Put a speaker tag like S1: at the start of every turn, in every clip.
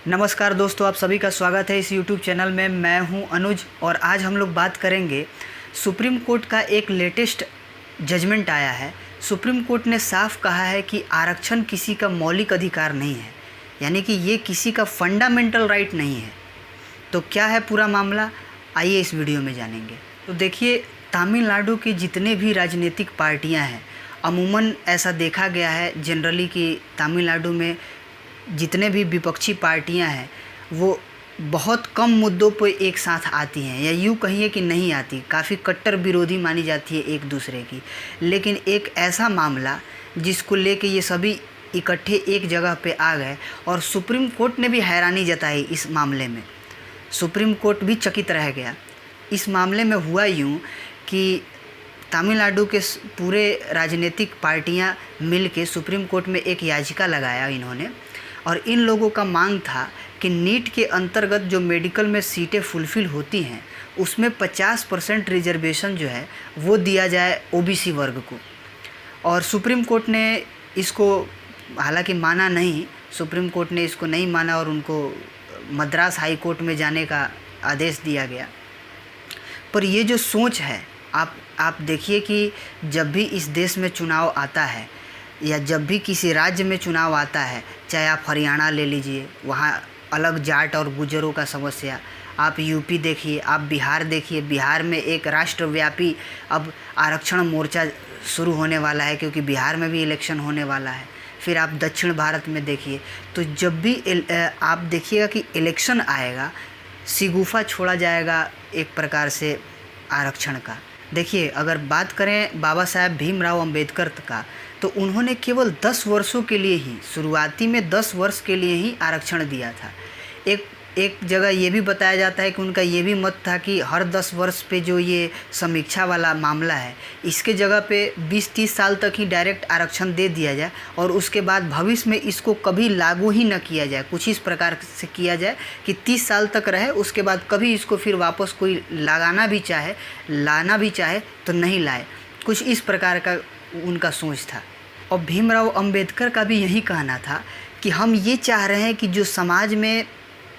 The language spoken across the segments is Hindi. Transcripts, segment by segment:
S1: नमस्कार दोस्तों, आप सभी का स्वागत है इस YouTube चैनल में। मैं हूं अनुज और आज हम लोग बात करेंगे सुप्रीम कोर्ट का एक लेटेस्ट जजमेंट आया है। सुप्रीम कोर्ट ने साफ कहा है कि आरक्षण किसी का मौलिक अधिकार नहीं है, यानी कि ये किसी का फंडामेंटल राइट नहीं है। तो क्या है पूरा मामला, आइए इस वीडियो में जानेंगे। तो देखिए, तमिलनाडु की जितने भी राजनीतिक पार्टियाँ हैं, अमूमन ऐसा देखा गया है जनरली कि तमिलनाडु में जितने भी विपक्षी पार्टियां हैं वो बहुत कम मुद्दों पर एक साथ आती हैं, या यूँ कहिए कि नहीं आती, काफ़ी कट्टर विरोधी मानी जाती है एक दूसरे की। लेकिन एक ऐसा मामला जिसको लेके ये सभी इकट्ठे एक जगह पे आ गए और सुप्रीम कोर्ट ने भी हैरानी जताई इस मामले में। सुप्रीम कोर्ट भी चकित रह गया। इस मामले में हुआ यूँ कि तमिलनाडु के पूरे राजनीतिक पार्टियां मिल के सुप्रीम कोर्ट में एक याचिका लगाया इन्होंने, और इन लोगों का मांग था कि नीट के अंतर्गत जो मेडिकल में सीटें फुलफ़िल होती हैं उसमें 50% रिजर्वेशन जो है वो दिया जाए ओबीसी वर्ग को। और सुप्रीम कोर्ट ने इसको हालांकि माना नहीं, सुप्रीम कोर्ट ने इसको नहीं माना और उनको मद्रास हाई कोर्ट में जाने का आदेश दिया गया। पर ये जो सोच है, आप देखिए कि जब भी इस देश में चुनाव आता है या जब भी किसी राज्य में चुनाव आता है, चाहे आप हरियाणा ले लीजिए, वहाँ अलग जाट और गुजरों का समस्या, आप यूपी देखिए, आप बिहार देखिए, बिहार में एक राष्ट्रव्यापी अब आरक्षण मोर्चा शुरू होने वाला है क्योंकि बिहार में भी इलेक्शन होने वाला है। फिर आप दक्षिण भारत में देखिए, तो जब भी आप देखिएगा कि इलेक्शन आएगा, शिगुफा छोड़ा जाएगा एक प्रकार से आरक्षण का। देखिए, अगर बात करें बाबा साहेब भीमराव अंबेडकर का, तो उन्होंने केवल 10 वर्षों के लिए ही, शुरुआती में 10 वर्ष के लिए ही आरक्षण दिया था। एक जगह ये भी बताया जाता है कि उनका ये भी मत था कि हर 10 वर्ष पे जो ये समीक्षा वाला मामला है, इसके जगह पे 20-30 साल तक ही डायरेक्ट आरक्षण दे दिया जाए और उसके बाद भविष्य में इसको कभी लागू ही न किया जाए। कुछ इस प्रकार से किया जाए कि 30 साल तक रहे, उसके बाद कभी इसको फिर वापस कोई लाना भी चाहे तो नहीं लाए। कुछ इस प्रकार का उनका सोच था। और भीमराव अंबेडकर का भी यही कहना था कि हम ये चाह रहे हैं कि जो समाज में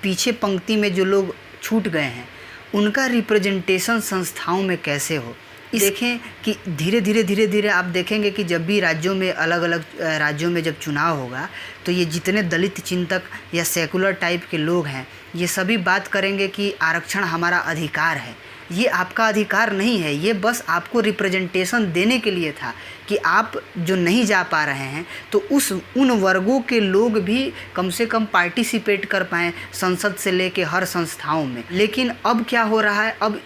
S1: पीछे पंक्ति में जो लोग छूट गए हैं उनका रिप्रेजेंटेशन संस्थाओं में कैसे हो। देखें कि धीरे धीरे आप देखेंगे कि जब भी राज्यों में अलग अलग राज्यों में जब चुनाव होगा तो ये जितने दलित चिंतक या सेकुलर टाइप के लोग हैं, ये सभी बात करेंगे कि आरक्षण हमारा अधिकार है। ये आपका अधिकार नहीं है, ये बस आपको रिप्रेजेंटेशन देने के लिए था कि आप जो नहीं जा पा रहे हैं तो उन वर्गों के लोग भी कम से कम पार्टिसिपेट कर पाएँ संसद से लेके हर संस्थाओं में। लेकिन अब क्या हो रहा है, अब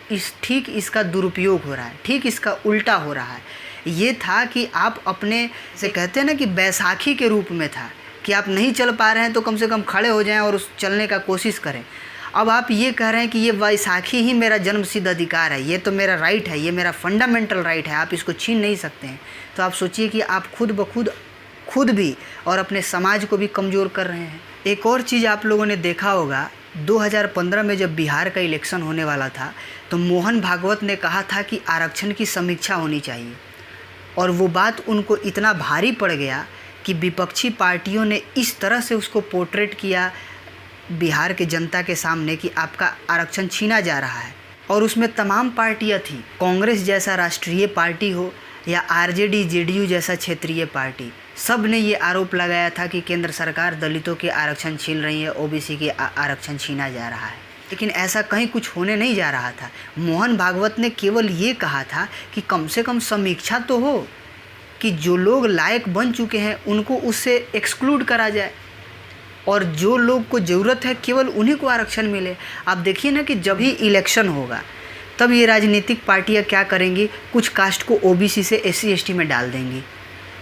S1: ठीक इसका दुरुपयोग हो रहा है, ठीक इसका उल्टा हो रहा है। ये था कि आप अपने से कहते हैं ना कि बैसाखी के रूप में था कि आप नहीं चल पा रहे हैं तो कम से कम खड़े हो जाएं और उस चलने का कोशिश करें। अब आप ये कह रहे हैं कि ये बैसाखी ही मेरा जन्मसिद्ध अधिकार है, ये तो मेरा राइट है, ये मेरा फंडामेंटल राइट है, आप इसको छीन नहीं सकते हैं। तो आप सोचिए कि आप खुद भी और अपने समाज को भी कमज़ोर कर रहे हैं। एक और चीज़ आप लोगों ने देखा होगा, 2015 में जब बिहार का इलेक्शन होने वाला था तो मोहन भागवत ने कहा था कि आरक्षण की समीक्षा होनी चाहिए, और वो बात उनको इतना भारी पड़ गया कि विपक्षी पार्टियों ने इस तरह से उसको पोर्ट्रेट किया बिहार के जनता के सामने कि आपका आरक्षण छीना जा रहा है। और उसमें तमाम पार्टियां थी, कांग्रेस जैसा राष्ट्रीय पार्टी हो या आरजेडी जेडीयू जैसा क्षेत्रीय पार्टी, सब ने ये आरोप लगाया था कि केंद्र सरकार दलितों के आरक्षण छीन रही है, ओबीसी के आरक्षण छीना जा रहा है। लेकिन ऐसा कहीं कुछ होने नहीं जा रहा था। मोहन भागवत ने केवल ये कहा था कि कम से कम समीक्षा तो हो कि जो लोग लायक बन चुके हैं उनको उससे एक्सक्लूड करा जाए और जो लोग को ज़रूरत है केवल उन्हीं को आरक्षण मिले। आप देखिए ना कि जब ही इलेक्शन होगा तब ये राजनीतिक पार्टियां क्या करेंगी, कुछ कास्ट को ओबीसी से एससी एसटी में डाल देंगी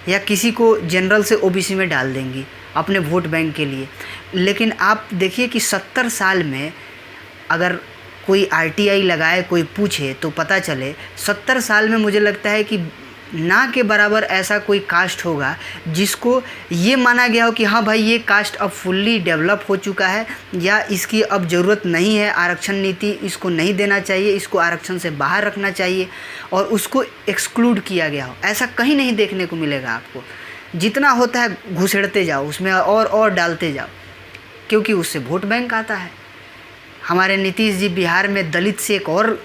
S1: या किसी को जनरल से ओबीसी में डाल देंगी अपने वोट बैंक के लिए। लेकिन आप देखिए कि 70 साल में अगर कोई आरटीआई लगाए, कोई पूछे तो पता चले 70 साल में मुझे लगता है कि ना के बराबर ऐसा कोई कास्ट होगा जिसको ये माना गया हो कि हाँ भाई ये कास्ट अब फुल्ली डेवलप हो चुका है या इसकी अब ज़रूरत नहीं है, आरक्षण नीति इसको नहीं देना चाहिए, इसको आरक्षण से बाहर रखना चाहिए और उसको एक्सक्लूड किया गया हो। ऐसा कहीं नहीं देखने को मिलेगा आपको। जितना होता है घुसेड़ते जाओ उसमें और डालते जाओ। क्योंकि उससे वोट बैंक आता है। हमारे नीतीश जी बिहार में दलित से एक और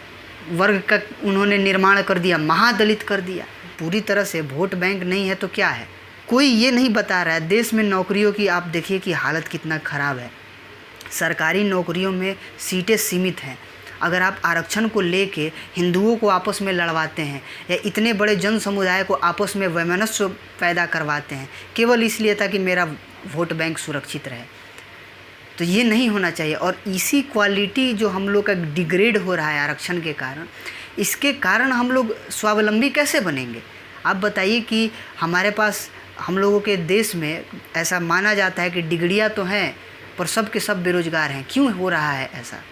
S1: वर्ग का उन्होंने निर्माण कर दिया, महादलित कर दिया। पूरी तरह से वोट बैंक नहीं है तो क्या है? कोई ये नहीं बता रहा है। देश में नौकरियों की आप देखिए कि हालत कितना ख़राब है। सरकारी नौकरियों में सीटें सीमित हैं। अगर आप आरक्षण को लेके हिंदुओं को आपस में लड़वाते हैं या इतने बड़े जन समुदाय को आपस में वैमनस्य पैदा करवाते हैं केवल इसलिए ताकि मेरा वोट बैंक सुरक्षित रहे, तो ये नहीं होना चाहिए। और इसी क्वालिटी जो हम लोग का डिग्रेड हो रहा है आरक्षण के कारण, इसके कारण हम लोग स्वावलंबी कैसे बनेंगे? आप बताइए कि हमारे पास, हम लोगों के देश में ऐसा माना जाता है कि डिग्रियां तो हैं पर सब के सब बेरोजगार हैं। क्यों हो रहा है ऐसा?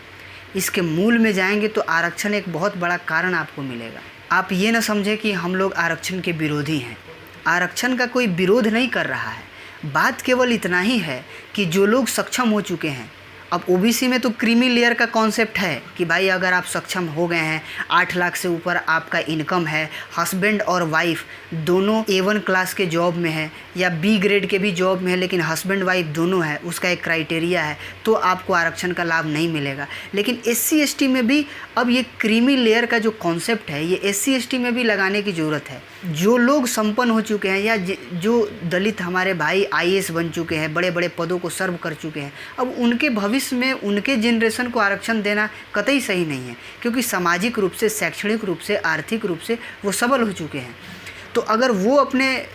S1: इसके मूल में जाएंगे तो आरक्षण एक बहुत बड़ा कारण आपको मिलेगा। आप ये ना समझें कि हम लोग आरक्षण के विरोधी हैं। आरक्षण का कोई विरोध नहीं कर रहा है। बात केवल इतना ही है कि जो लोग सक्षम हो चुके हैं, अब ओबीसी में तो क्रीमी लेयर का कॉन्सेप्ट है कि भाई अगर आप सक्षम हो गए हैं, 8 लाख से ऊपर आपका इनकम है, हस्बैंड और वाइफ दोनों A1 क्लास के जॉब में है या B ग्रेड के भी जॉब में है लेकिन हस्बैंड वाइफ दोनों है, उसका एक क्राइटेरिया है, तो आपको आरक्षण का लाभ नहीं मिलेगा। लेकिन SC ST में भी अब ये क्रीमी लेयर का जो कॉन्सेप्ट है ये SC ST में भी लगाने की ज़रूरत है। जो लोग संपन्न हो चुके हैं या जो दलित हमारे भाई IAS बन चुके हैं, बड़े बड़े पदों को सर्व कर चुके हैं, अब उनके भविष्य में उनके जनरेशन को आरक्षण देना कतई सही नहीं है, क्योंकि सामाजिक रूप से, शैक्षणिक रूप से, आर्थिक रूप से वो सबल हो चुके हैं। तो अगर वो अपने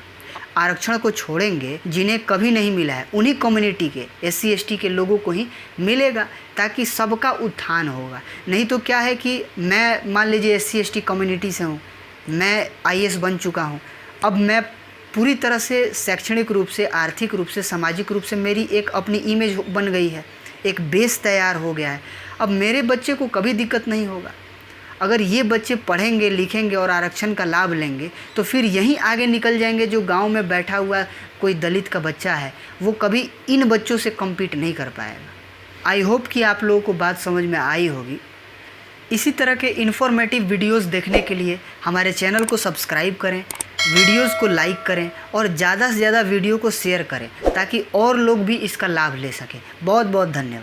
S1: आरक्षण को छोड़ेंगे जिन्हें कभी नहीं मिला है, उन्हीं कम्युनिटी के SC ST के लोगों को ही मिलेगा, ताकि सबका उत्थान होगा। नहीं तो क्या है कि मैं मान लीजिए SC ST कम्युनिटी से हूँ, मैं IAS बन चुका हूँ, अब मैं पूरी तरह से शैक्षणिक रूप से, आर्थिक रूप से, सामाजिक रूप से मेरी एक अपनी इमेज बन गई है, एक बेस तैयार हो गया है। अब मेरे बच्चे को कभी दिक्कत नहीं होगा। अगर ये बच्चे पढ़ेंगे, लिखेंगे और आरक्षण का लाभ लेंगे तो फिर यहीं आगे निकल जाएंगे। जो गांव में बैठा हुआ कोई दलित का बच्चा है वो कभी इन बच्चों से कम्पीट नहीं कर पाएगा। आई होप कि आप लोगों को बात समझ में आई होगी। इसी तरह के इन्फॉर्मेटिव वीडियोस देखने के लिए हमारे चैनल को सब्सक्राइब करें, वीडियोस को लाइक करें और ज़्यादा से ज़्यादा वीडियो को शेयर करें ताकि और लोग भी इसका लाभ ले सकें। बहुत बहुत धन्यवाद।